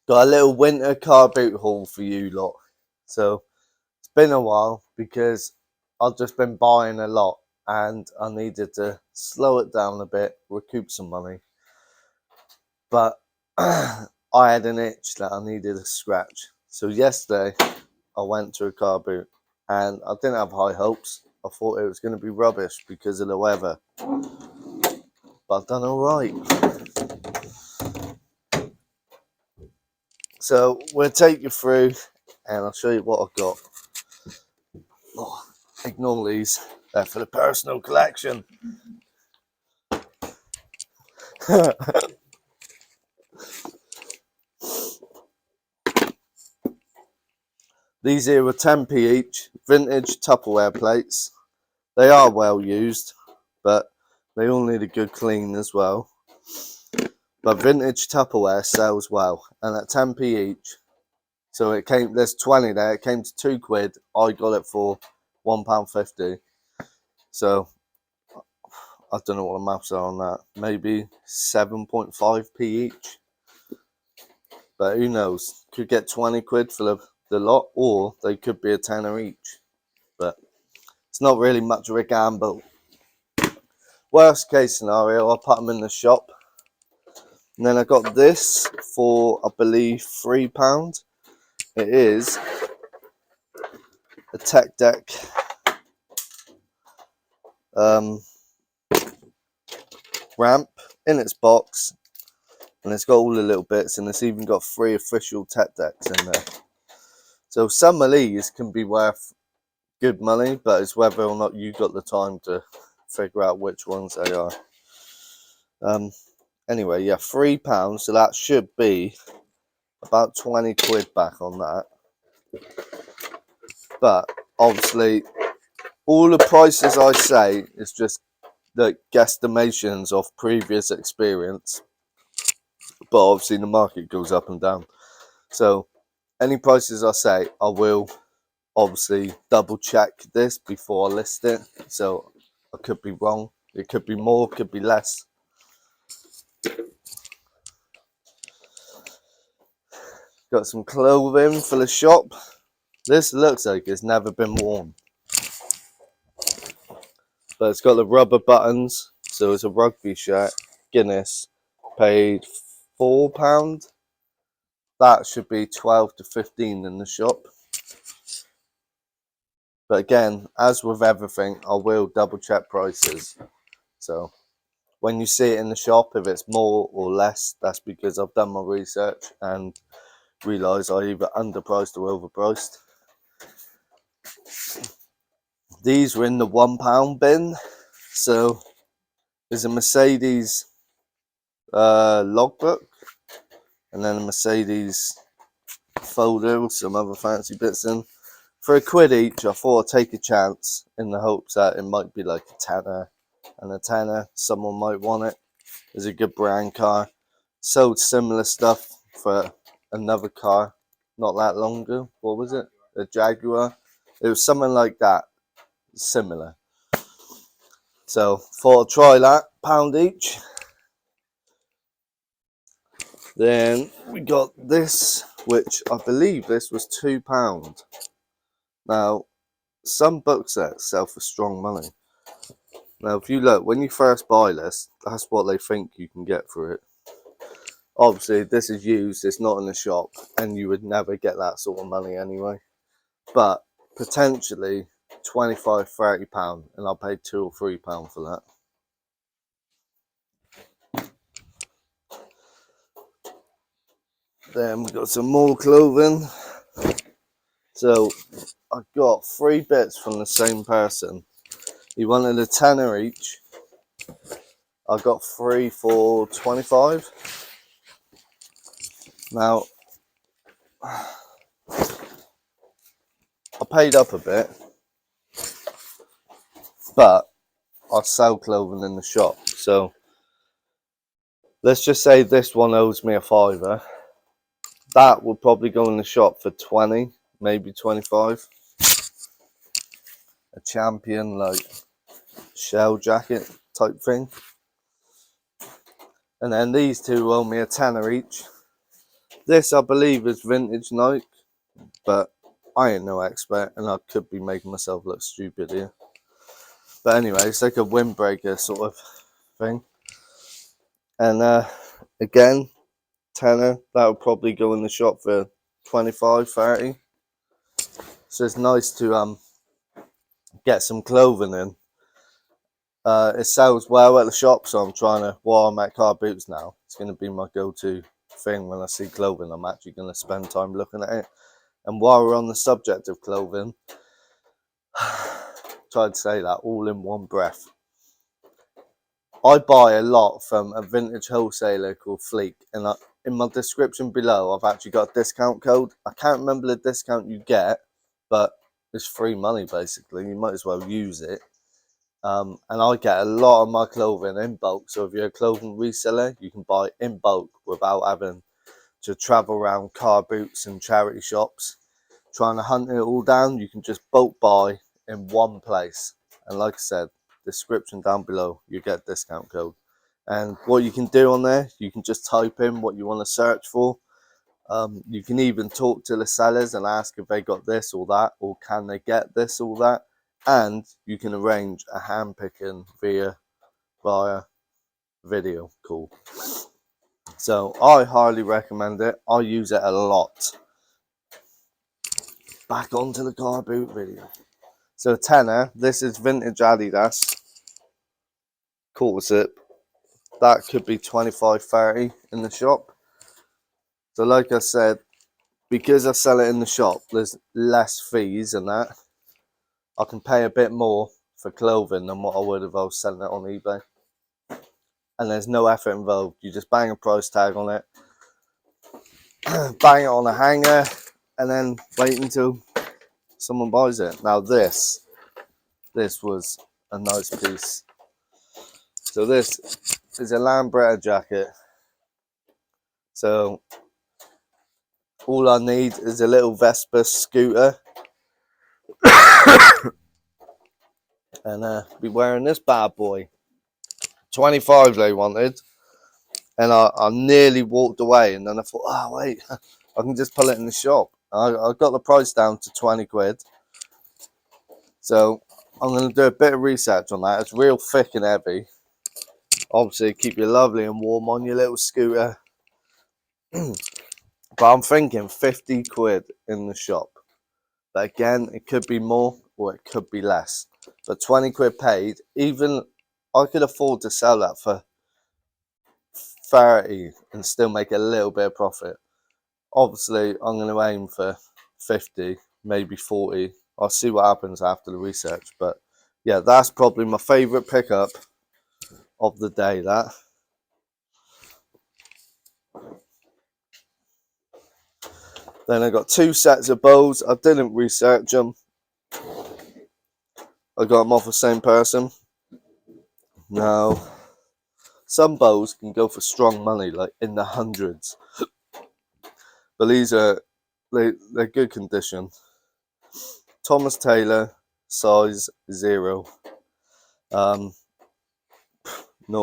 Got a little winter car boot haul for you lot. So it's been a while because I've just been buying a lot and I needed to slow it down a bit, recoup some money. But I had an itch that I needed a scratch. So yesterday I went to a car boot and I didn't have high hopes. I thought it was going to be rubbish because of the weather. But I've done alright. So we'll take you through and I'll show you what I've got. Oh, ignore these. They're for the personal collection. These here are 10p each. Vintage Tupperware plates. They are well used, but they all need a good clean as well. But vintage Tupperware sells well, and at 10p each. So it came. There's 20 there. It came to £2. I got it for £1.50. So I don't know what the maths are on that. Maybe 7.5p each. But who knows? Could get £20 for the lot, or they could be a tenner each. But it's not really much of a gamble. Worst case scenario, I'll put them in the shop. And then I got this for, I believe, £3. It is a tech deck ramp in its box, and it's got all the little bits, and it's even got 3 official tech decks in there. So some of these can be worth good money, but it's whether or not you got the time to figure out which ones they are. Anyway, yeah, £3, so that should be about £20 back on that. But obviously, all the prices I say is just the guesstimations of previous experience. But obviously, the market goes up and down. So any prices I say, I will obviously double check this before I list it. So I could be wrong. It could be more, could be less. Got some clothing for the shop. This looks like it's never been worn. But it's got the rubber buttons. So it's a rugby shirt. Guinness. Paid £4. That should be 12 to 15 in the shop. But again, as with everything, I will double check prices. So when you see it in the shop, if it's more or less, that's because I've done my research and realised I either underpriced or overpriced. These were in the £1 bin. So there's a Mercedes logbook, and then a Mercedes folder with some other fancy bits in. For £1 each, I thought I'd take a chance in the hopes that it might be like a tenner and a tenner. Someone might want it. It's a good brand car. Sold similar stuff for another car not that long ago. What was it? A Jaguar. It was something like that. Similar. So thought I'd try that. £1 each. Then we got this, which I believe this was £2. Now, some book sets sell for strong money. Now, if you look, when you first buy this, that's what they think you can get for it. Obviously, this is used, it's not in the shop, and you would never get that sort of money anyway. But potentially £25, £30, and I paid £2 or £3 for that. Then we got some more clothing. So I got 3 bits from the same person. He wanted a tenner each. I got 3 for 25. Now I paid up a bit, but I sell clothing in the shop. So let's just say this one owes me a £5. That will probably go in the shop for 20, maybe 25. A Champion like shell jacket type thing. And then these two owe me a tenner each. This I believe is vintage Nike, but I ain't no expert and I could be making myself look stupid here. But anyway, it's like a windbreaker sort of thing. And again, tenner, that would probably go in the shop for 25, 30. So it's nice to get some clothing in. It sells well at the shop, so I'm trying to, while I'm at Carboot now, it's going to be my go-to thing when I see clothing. I'm actually going to spend time looking at it. And while we're on the subject of clothing, tried to say that all in one breath. I buy a lot from a vintage wholesaler called Fleek, and in my description below, I've actually got a discount code. I can't remember the discount you get, but it's free money basically. You might as well use it. And I get a lot of my clothing in bulk. So if you're a clothing reseller, you can buy in bulk without having to travel around car boots and charity shops trying to hunt it all down. You can just bulk buy in one place. And like I said, description down below, you get discount code. And what you can do on there, you can just type in what you want to search for. You can even talk to the sellers and ask if they got this or that, or can they get this or that. And you can arrange a hand picking via video call. So I highly recommend it. I use it a lot. Back onto the car boot video. So tenner, this is vintage Adidas quarter zip. That could be 25, 30 in the shop. So like I said, because I sell it in the shop, there's less fees and that. I can pay a bit more for clothing than what I would if I was selling it on eBay. And there's no effort involved. You just bang a price tag on it, bang it on a hanger, and then wait until someone buys it. Now this was a nice piece. So this is a Lambretta jacket. So all I need is a little Vespa scooter and be wearing this bad boy. 25 they wanted, and I nearly walked away, and then I thought, oh wait, I can just pull it in the shop. I got the price down to 20 quid. So I'm going to do a bit of research on that. It's real thick and heavy. Obviously keep you lovely and warm on your little scooter. But I'm thinking 50 quid in the shop. But again, it could be more or it could be less. But 20 quid paid, even I could afford to sell that for 30 and still make a little bit of profit. Obviously, I'm going to aim for 50, maybe 40. I'll see what happens after the research. But yeah, that's probably my favourite pickup of the day, that. Then I got 2 sets of bows. I didn't research them. I got them off the same person. Now, some bows can go for strong money, like in the hundreds. But these are, they're good condition. Thomas Taylor, size 0. No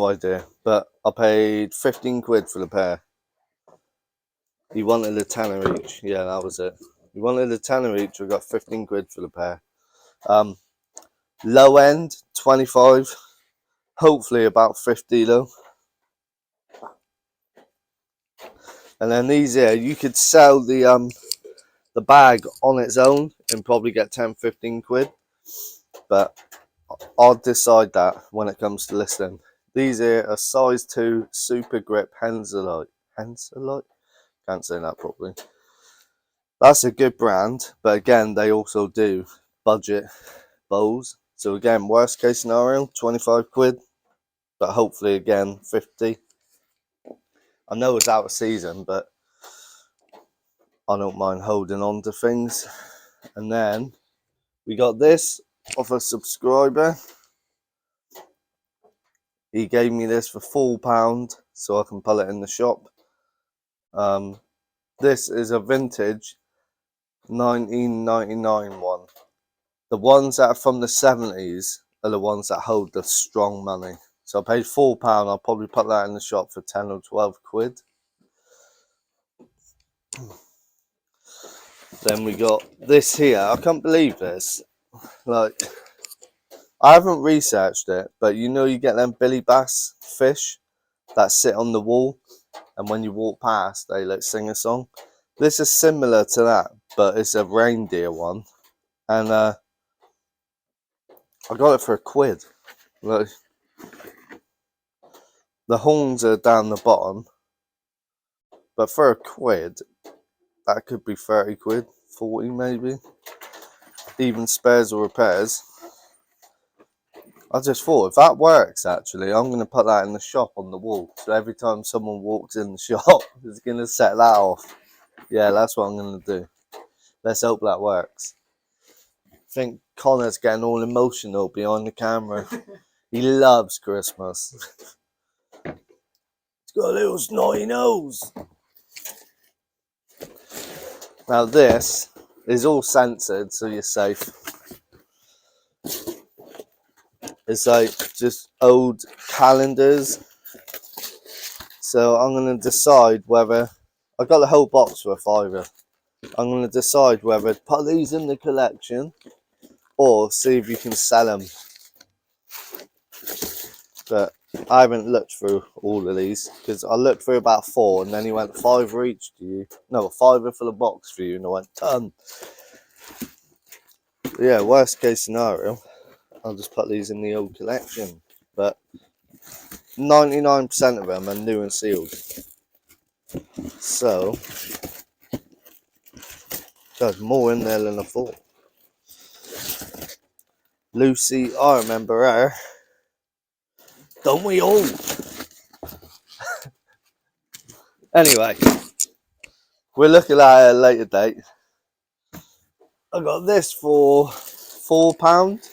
idea. But I paid 15 quid for the pair. He wanted a tenner each. Yeah, that was it. He wanted a tenner each. I got 15 quid for the pair. Low end, 25. Hopefully about 50 though. And then these here, you could sell the bag on its own and probably get 10, 15 quid. But I'll decide that when it comes to listing. These here are size 2 super grip Henselite. Henselite? Can't say that properly. That's a good brand, but again, they also do budget bows. So again, worst case scenario, 25 quid, but hopefully again, 50. I know it's out of season, but I don't mind holding on to things. And then we got this off a subscriber. He gave me this for £4 so I can pull it in the shop. This is a vintage 1999 one. The ones that are from the 70s are the ones that hold the strong money. So I paid £4. I'll probably put that in the shop for 10 or 12 quid. Then we got this here. I can't believe this. Like, I haven't researched it, but you know you get them Billy Bass fish that sit on the wall, and when you walk past, they like sing a song. This is similar to that, but it's a reindeer one, and I got it for £1. Like, the horns are down the bottom, but for £1, that could be 30 quid, 40 maybe, even spares or repairs. I just thought, if that works, actually, I'm going to put that in the shop on the wall. So every time someone walks in the shop, it's going to set that off. Yeah, that's what I'm going to do. Let's hope that works. I think Connor's getting all emotional behind the camera. He loves Christmas. He's got a little snotty nose. Now this is all censored, so you're safe. It's like just old calendars. So I'm going to decide whether... I got the whole box for £5. I'm going to decide whether to put these in the collection or see if you can sell them. But I haven't looked through all of these because I looked through about 4 and then he went £5 each to you. No, £5 for the box for you, and I went done. Yeah, worst case scenario, I'll just put these in the old collection. But 99% of them are new and sealed. So there's more in there than I thought. Lucy, I remember her. Don't we all? Anyway, we'll look at that at a later date. I got this for £4.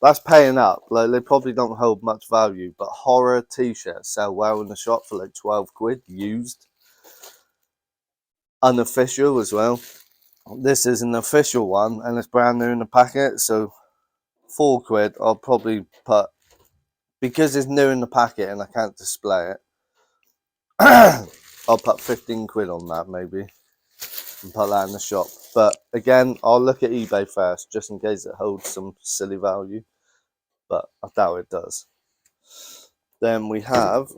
That's paying up. Like, they probably don't hold much value, but horror t-shirts sell well in the shop for like 12 quid used. Unofficial as well. This is an official one and it's brand new in the packet, so £4 I'll probably put, because it's new in the packet and I can't display it. I'll put 15 quid on that maybe and put that in the shop. But again, I'll look at eBay first just in case it holds some silly value, but I doubt it does. Then we have,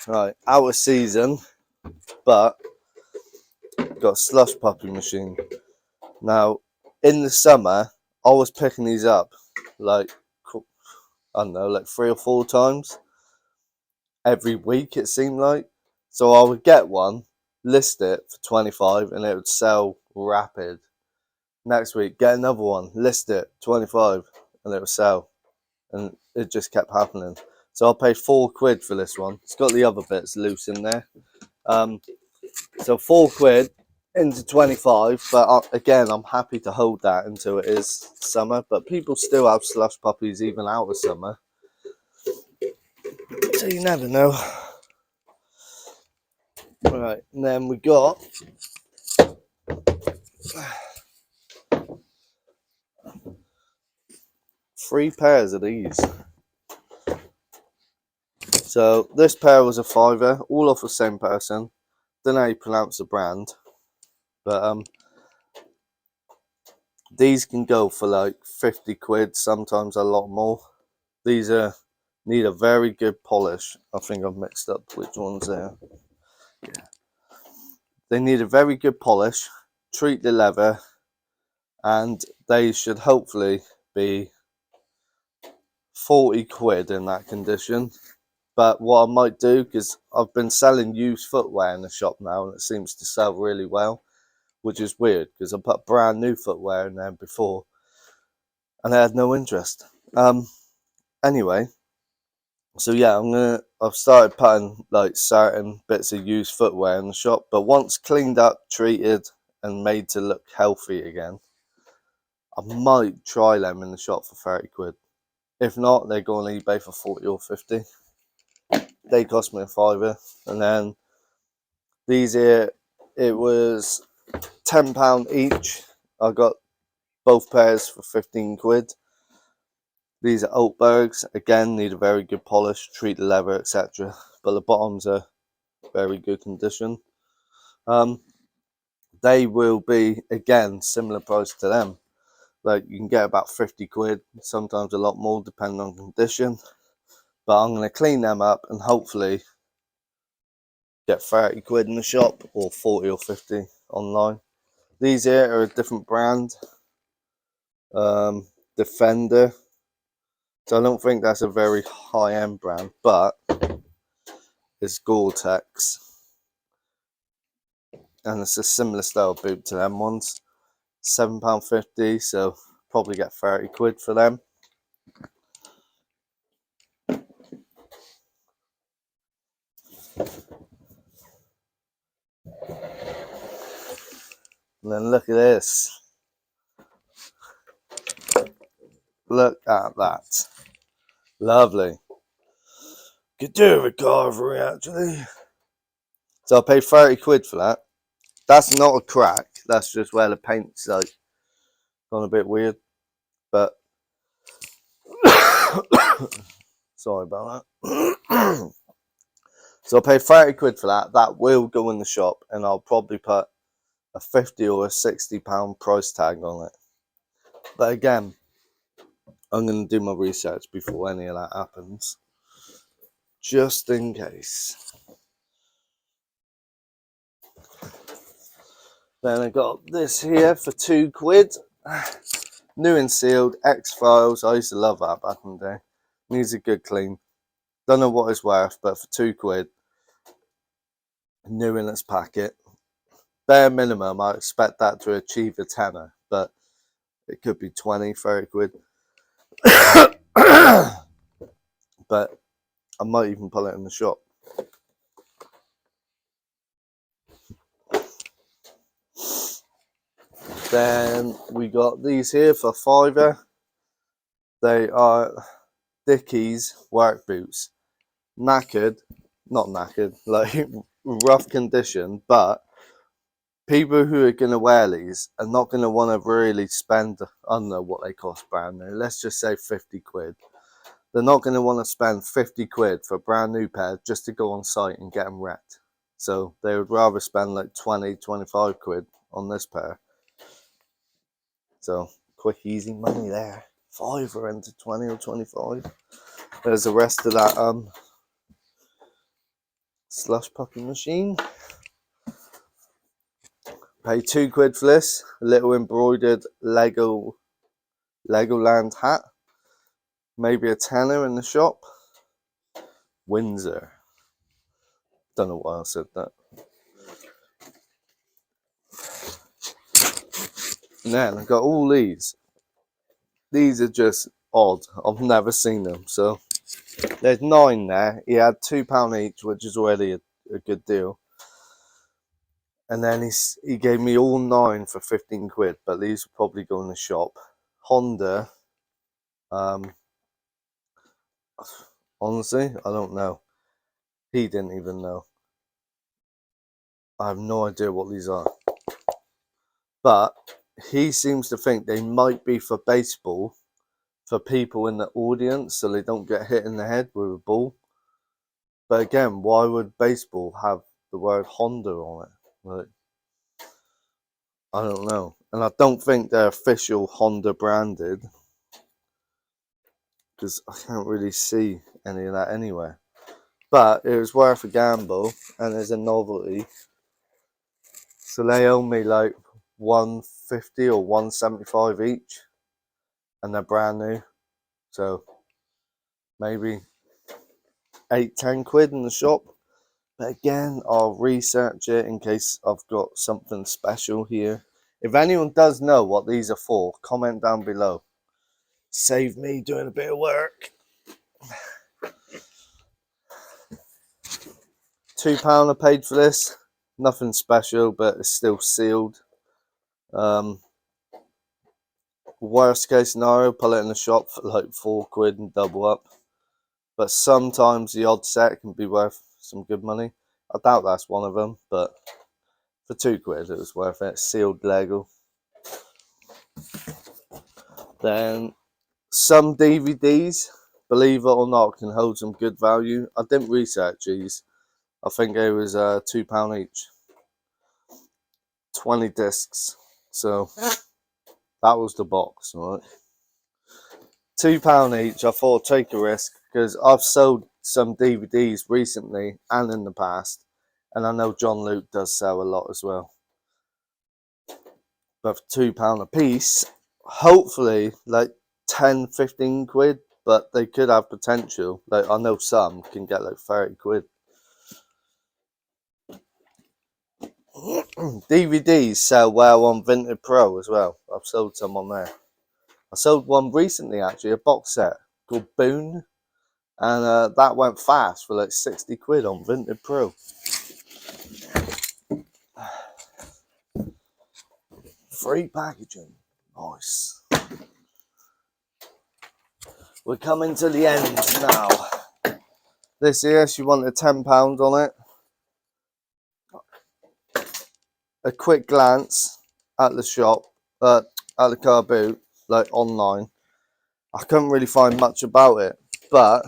right, out of season, but got a slush puppy machine. Now, in the summer, I was picking these up like, I don't know, like 3 or 4 times every week, it seemed like. So I would get one, list it for 25, and it would sell rapid. Next week, get another one, list it 25, and it would sell. And it just kept happening. So I paid £4 for this one. It's got the other bits loose in there. So £4 into 25, but again, I'm happy to hold that until it is summer. But people still have slush puppies even out of summer, so you never know. Right, and then we got three pairs of these. So this pair was a £5, all off the same person. Don't know how you pronounce the brand, but these can go for like 50 quid, sometimes a lot more. These need a very good polish. I think I've mixed up which ones there. Yeah. They need a very good polish, treat the leather, and they should hopefully be 40 quid in that condition. But what I might do, because I've been selling used footwear in the shop now and it seems to sell really well, which is weird because I put brand new footwear in there before and I had no interest. Anyway, so yeah, I've started putting like certain bits of used footwear in the shop, but once cleaned up, treated and made to look healthy again, I might try them in the shop for 30 quid. If not, they go on eBay for 40 or 50. They cost me a £5. And then these here, it was £10 each. I got both pairs for 15 quid. These are Oatbergs. Again, need a very good polish, treat the leather, etc. But the bottoms are very good condition. They will be, again, similar price to them. Like, you can get about 50 quid, sometimes a lot more depending on condition. But I'm going to clean them up and hopefully get 30 quid in the shop, or 40 or 50 online. These here are a different brand, Defender. So I don't think that's a very high-end brand, but it's Gore-Tex. And it's a similar style boot to them ones. £7.50, so probably get 30 quid for them. And then look at this. Look at that. Lovely. Could do a recovery actually. So I paid 30 quid for that. That's not a crack. That's just where the paint's like gone a bit weird. But sorry about that. So I paid 30 quid for that. That will go in the shop, and I'll probably put a 50 or a £60 price tag on it. But again, I'm going to do my research before any of that happens, just in case. Then I got this here for 2 quid. New and sealed, X-Files. I used to love that back in the day. Needs a good clean. Don't know what it's worth, but for 2 quid, new in its packet. Bare minimum, I expect that to achieve a tenner, but it could be 20, 30 quid. But I might even pull it in the shop. Then we got these here for £5. They are Dickies work boots. Knackered, not knackered, like rough condition, but people who are going to wear these are not going to want to really spend, I don't know what they cost brand new, let's just say 50 quid. They're not going to want to spend 50 quid for a brand new pair just to go on site and get them wrecked. So they would rather spend like 20, 25 quid on this pair. So quick, easy money there. £5 into 20 or 25. There's the rest of that slush puppy machine. Pay 2 quid for this. A little embroidered Legoland hat. Maybe a tenner in the shop. Windsor. Don't know why I said that. And then I got all these. These are just odd. I've never seen them. So there's 9 there. He had £2 each, which is already a good deal. And then he gave me all 9 for 15 quid. But these will probably go in the shop. Honda. Honestly, I don't know. He didn't even know. I have no idea what these are. But he seems to think they might be for baseball, for people in the audience, so they don't get hit in the head with a ball. But again, why would baseball have the word Honda on it? Like, I don't know. And I don't think they're official Honda branded, because I can't really see any of that anywhere. But it was worth a gamble, and there's a novelty. So they owe me like 150 or 175 each, and they're brand new. So maybe 8-10 quid in the shop. But again, I'll research it in case I've got something special here. If anyone does know what these are for, comment down below. Save me doing a bit of work. £2 I paid for this. Nothing special, but it's still sealed. Worst case scenario, pull it in the shop for like 4 quid and double up. But sometimes the odd set can be worth some good money. I doubt that's one of them, but for 2 quid it was worth it. Sealed Lego. Then some DVDs, believe it or not, can hold some good value. I didn't research these, I think it was £2 each. 20 discs. So that was the box, right? £2 each. I thought take a risk because I've sold some DVDs recently and in the past, and I know John Luke does sell a lot as well. But for £2 a piece, hopefully like 10-15 quid, but they could have potential. Like I know some can get like 30 quid. DVDs sell well on Vinted Pro as well. I've sold some on there. I sold one recently actually, a box set called Boone, and that went fast for like 60 quid on Vinted Pro. Free packaging. Nice. We're coming to the end now. This here, she wanted £10 on it. A quick glance at the shop, at the Carboot, like online. I couldn't really find much about it, but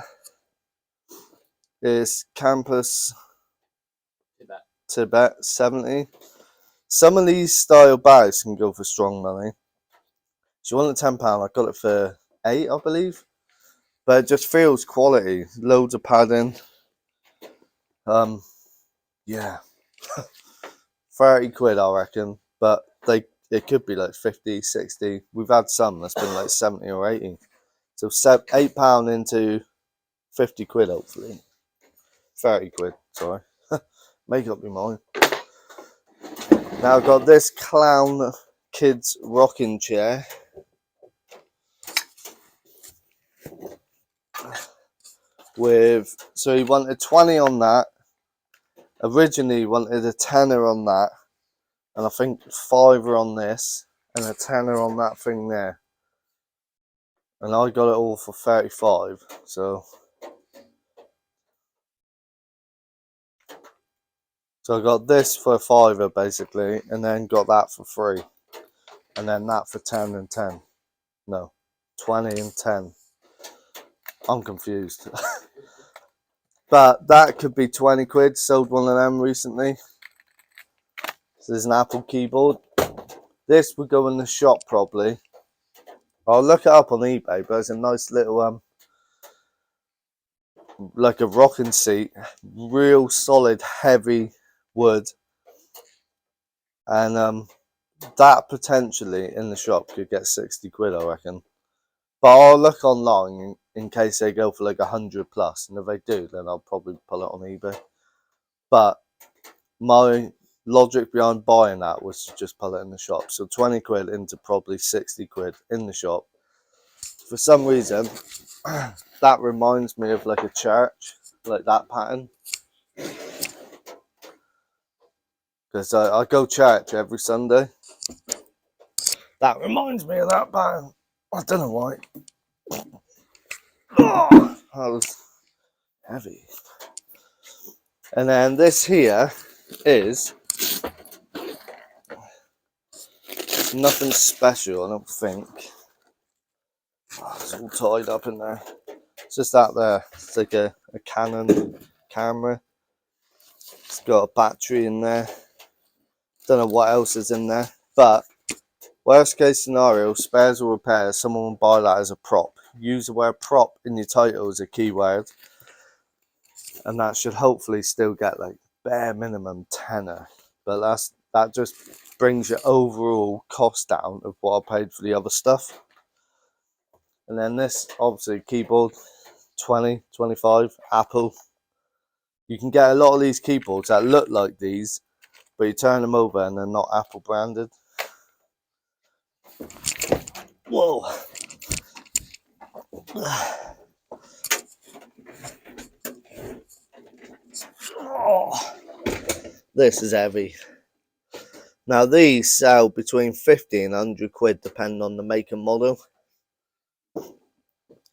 it's Campus Tibet 70. Some of these style bags can go for strong money. She wanted £10. I got it for £8, I believe. But it just feels quality. Loads of padding. Yeah. 30 quid, I reckon. But it could be like 50, 60. We've had some that's been like 70 or 80. So £8 into 50 quid, hopefully. 30 quid, sorry. Make up your mind. Now I've got this clown kids rocking chair. So he wanted 20 on that. Originally he wanted a tenner on that. And I think £5 on this. And a tenner on that thing there. And I got it all for 35. So I got this for £5 basically. And then got that for free. And then that for 10 and 10. No, 20 and 10. I'm confused. But that could be 20 quid. Sold one of them recently. So there's an Apple keyboard. This would go in the shop probably. I'll look it up on eBay, but it's a nice little like a rocking seat, real solid heavy wood, and that potentially in the shop could get 60 quid, I reckon. But I'll look online in case they go for like 100 plus, and if they do, then I'll probably pull it on eBay. But my logic behind buying that was to just pull it in the shop. So 20 quid into probably 60 quid in the shop. For some reason, that reminds me of like a church, like that pattern. Because I go church every Sunday. That reminds me of that pattern. I don't know why. Oh, that was heavy. And then this here is nothing special, I don't think. Oh, it's all tied up in there. It's just that there. It's like a Canon camera. It's got a battery in there. Don't know what else is in there. But worst case scenario, spares or repairs, someone will buy that as a prop. Use the word prop in your title as a keyword. And that should hopefully still get like bare minimum tenner. But that just brings your overall cost down of what I paid for the other stuff. And then this, obviously, keyboard, 20, 25, Apple. You can get a lot of these keyboards that look like these, but you turn them over and they're not Apple branded. Whoa. Oh, this is heavy. Now these sell between 50 and 100 quid depending on the make and model.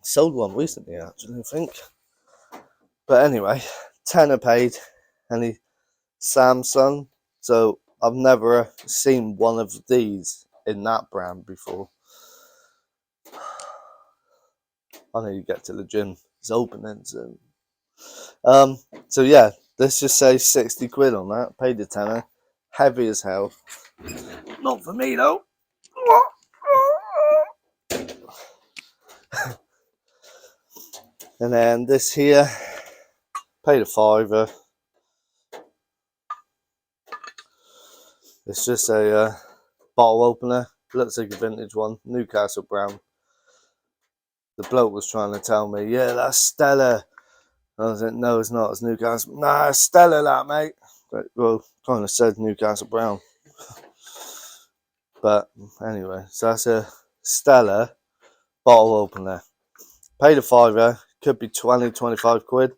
Sold one recently actually, I think. But anyway, tenner paid, and he Samsung. So I've never seen one of these in that brand before. I need to get to the gym. It's opening soon. So yeah, let's just say 60 quid on that. Paid a tenner. Heavy as hell. Not for me though. And then this here, paid a £5. It's just a bottle opener. Looks like a vintage one. Newcastle brown. The bloke was trying to tell me, yeah, that's Stella. I was like, no, it's not. It's Newcastle. Nah, it's Stella, that, mate. But, well, kind of said Newcastle brown. But anyway, so that's a Stella bottle opener. Paid a £5. Could be 20, 25 quid.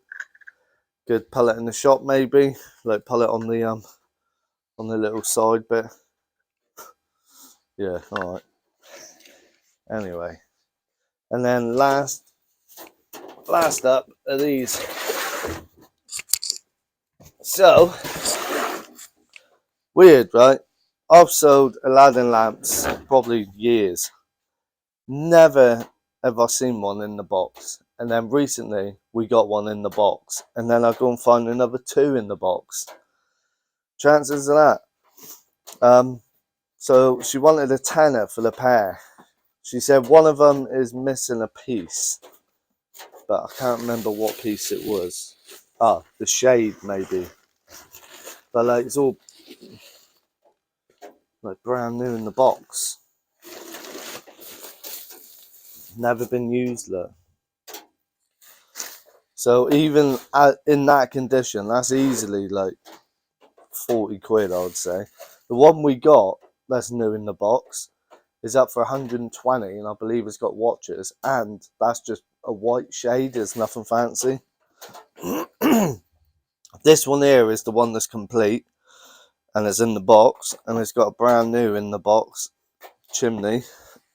Good pull it in the shop, maybe. Like pull it on the little side bit. Yeah, alright. Anyway. And then last up are these. So, weird, right? I've sold Aladdin lamps probably years. Never have I seen one in the box. And then recently we got one in the box. And then I go and find another 2 in the box. Chances of that. So she wanted a tenner for the pair. She said one of them is missing a piece. But I can't remember what piece it was. Ah, the shade maybe. But like it's all like brand new in the box. Never been used, look. So even in that condition, that's easily like 40 quid, I would say. The one we got that's new in the box is up for 120, and I believe it's got watches, and that's just a white shade. It's nothing fancy. This one here is the one that's complete, and it's in the box, and it's got a brand new in the box chimney.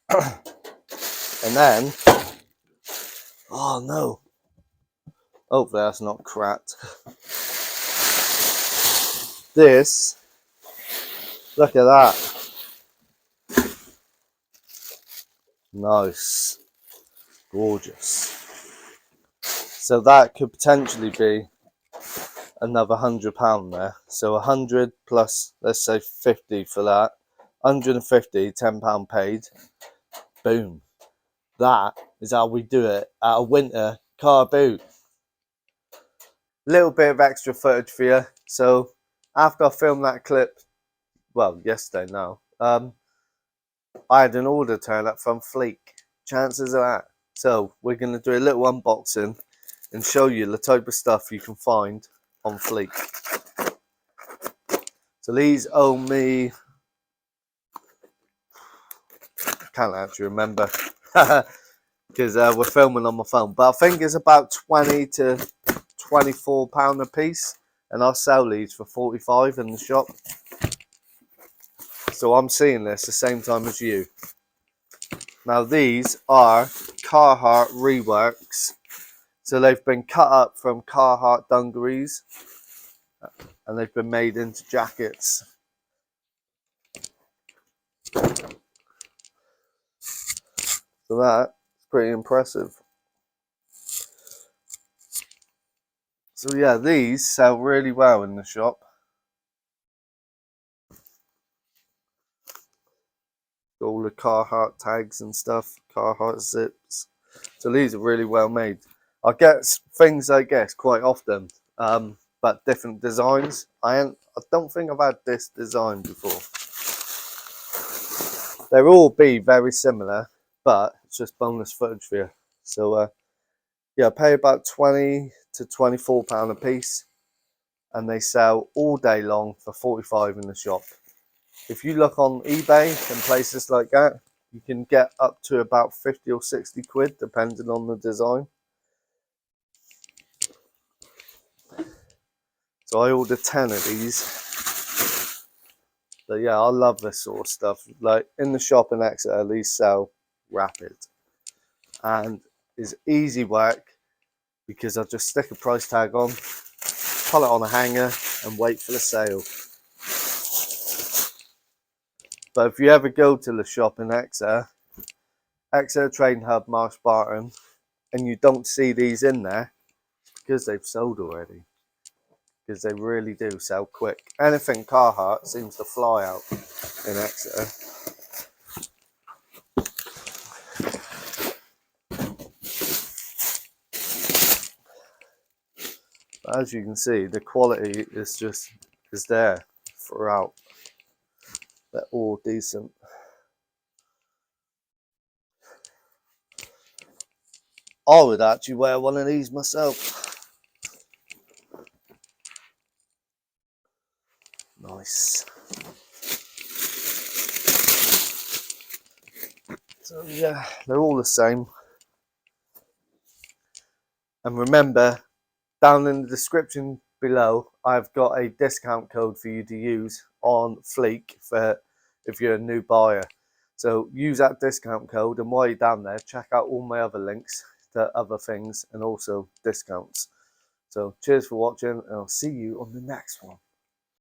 And then, oh no, hopefully that's not cracked. This, look at that. Nice, gorgeous. So that could potentially be another £100 there. So 100 plus, let's say 50 for that. 150, £10 paid. Boom. That is how we do it at a winter car boot. Little bit of extra footage for you. So after I filmed that clip, well, yesterday now, I had an order turn up from Fleek. Chances of that. So we're going to do a little unboxing and show you the type of stuff you can find on Fleek. So these owe me, can't actually remember because we're filming on my phone, but I think it's about 20 to £24 a piece, and I'll sell these for 45 in the shop. So I'm seeing this the same time as you. Now these are Carhartt reworks. So they've been cut up from Carhartt dungarees and they've been made into jackets. So that's pretty impressive. So yeah, these sell really well in the shop. All the Carhartt tags and stuff, Carhartt zips. So these are really well made. I get things like this quite often, but different designs. I don't think I've had this design before. They'll all be very similar, but it's just bonus footage for you. So yeah, pay about 20 to £24 a piece, and they sell all day long for 45 in the shop. If you look on eBay and places like that, you can get up to about 50 or 60 quid depending on the design. So I ordered 10 of these. But yeah, I love this sort of stuff. Like in the shop in Exeter, these sell rapid. And it's easy work because I just stick a price tag on, pull it on a hanger and wait for the sale. But if you ever go to the shop in Exeter Trading Hub, Marsh Barton, and you don't see these in there, it's because they've sold already. because they really do sell quick. Anything Carhartt seems to fly out in Exeter. But as you can see, the quality is there throughout. They're all decent. I would actually wear one of these myself. Nice. So yeah, they're all the same. And remember, down in the description below, I've got a discount code for you to use on Fleek for if you're a new buyer. So use that discount code, and while you're down there, check out all my other links to other things and also discounts. So cheers for watching, and I'll see you on the next one.